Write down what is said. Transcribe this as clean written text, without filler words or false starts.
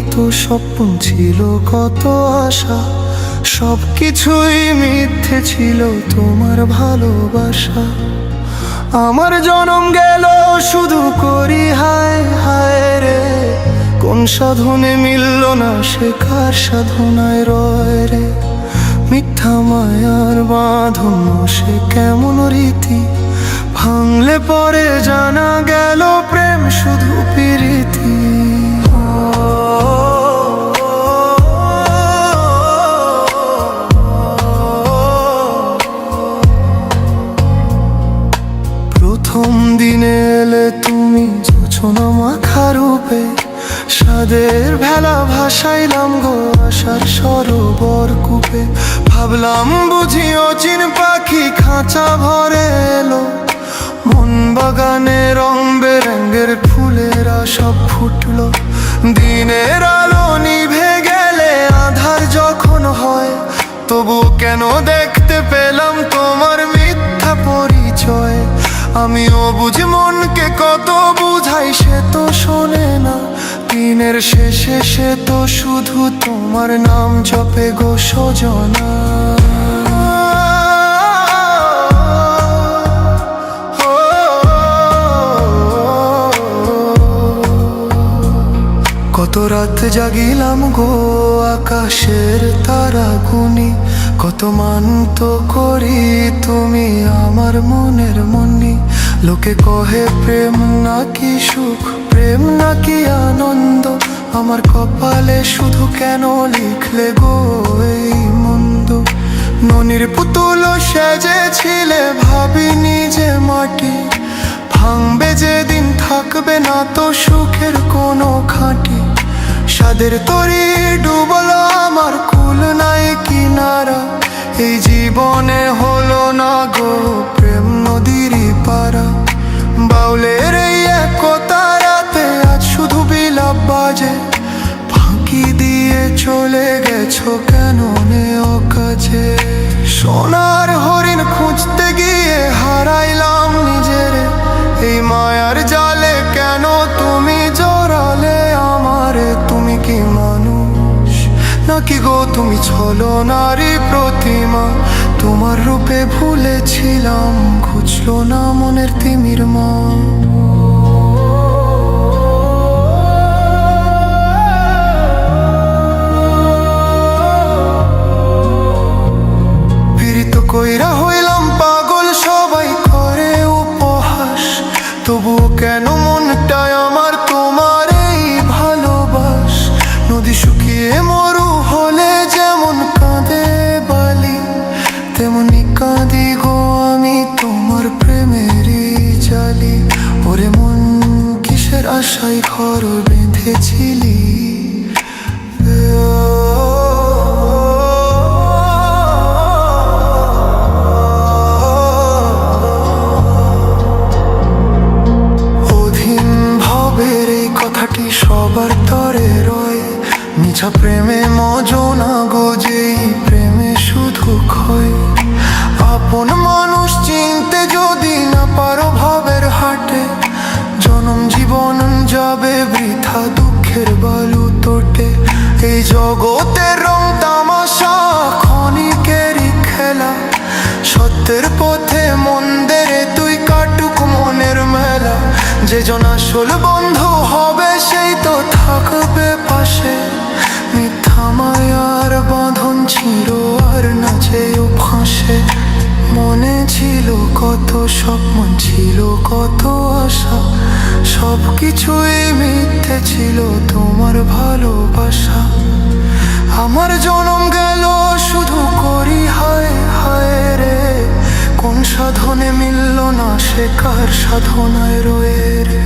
কত স্বপ্ন ছিল, কত আশা, সব কিছুই মিথ্যে ছিল তোমার ভালোবাসা। আমার জনম গেল শুধু করি হায় হায় রে, কোন সাধনে মিলল না সে কার সাধনায় রয় রে। মিথ্যা মায়ার বাঁধন সে কেমন রীতি, ভাঙলে পরে জানা গেল প্রেম শুধু প্রীতি। প্রথম দিনে এলে তুমি যোছনা মাখা রূপে, সাদের ভেলা ভাসাইলাম গো আশার সরোবর কূপে। ভাবলাম বুঝি অচিন পাখি খাঁচা ভরে এলো, মন বাগানে রং বেরঙের ফুলেরা সব ফুটলো। দিনের আলো নিভে গেলে আধার যখন হয়, তবু কেন দেখতে পেলাম তোমার মিথ্যা পরিচয়। আমিও বুঝি মনকে কত বুঝাই, সে তো শোনে না। দিনের শেষে সে তো শুধু তোমার নাম জপে গো সজনা। কত রাত জাগিলাম গো আকাশের তারা গুনি, কত মানত করি তুমি আমার মনের মনি। লোকে কহে প্রেম নাকি সুখ, প্রেম নাকি আনন্দ, আমার কপালে শুধু কেন লিখলে গো এই মন্দ। ননির পুতুল সেজেছিলে ভাবিনি যে মাটি, ভাঙবে যেদিন থাকবে না তো সুখের কোনো খাঁটি। সাদের তরি ডুবলো আমার কুল নাই কিনারা, এই জীবনে হলো না গো প্রেম নদীরই পারা। বাউলের এই একতা রাতে আজ শুধু বিলাপ বাজে, ফাঁকি দিয়ে চলে গেছো কেন নেও কাছে। সোনার হরিণ খুঁজতে গিয়ে হারাইলাম নিজেরে, এই মায়ার জালে কেন তুমি জড়ালে আমারে। তুমি কি মানুষ নাকি গো তুমি ছলনারই প্রতিমা, তোমার রূপে ভুলেছিলাম খুঁজলো না মনের তিমির মা। পীড়িত কইরা হইলাম পাগল সবাই করে উপহাস, তবুও কেন মনটায় আমার তোমার এই ভালোবাস। নদী শুকিয়ে মরু হলে যেমন কাঁদে বালি, তেমনি কাঁদি গো আমি তোমার প্রেমেরই জালি। ওরে মন কিসের আশায় ঘর বেঁধেছিলি, সবার তরে রয়। মিছা প্রেমে মজনা গো যেই প্রেমে শুধু ক্ষয়। আপন মানুষ চিনতে যদি না পারো ভাবের হাটে, জনম জীবন যাবে বৃথা দুঃখের বালু তোটে। এই জগতের রং তামাশা ক্ষণিকেরই খেলা, সত্যের পথে মন্দিরে তুই কাটুক মনের মেলা। যে জন আসল বন্ধু হবে সেই তো থাকবে পাশে, মিথ্যা মায়ার বাঁধন ছিল আর না যেও ফাঁসে। মনে ছিল কত স্বপ্ন ছিল কত আশা, সব কিছুই মিথ্যে ছিল তোমার ভালোবাসা। আমার জনম গেল শুধু করি হায় হায় রে, কোন সাধনে মিলল না সে কার সাধনায় রয়ে রে।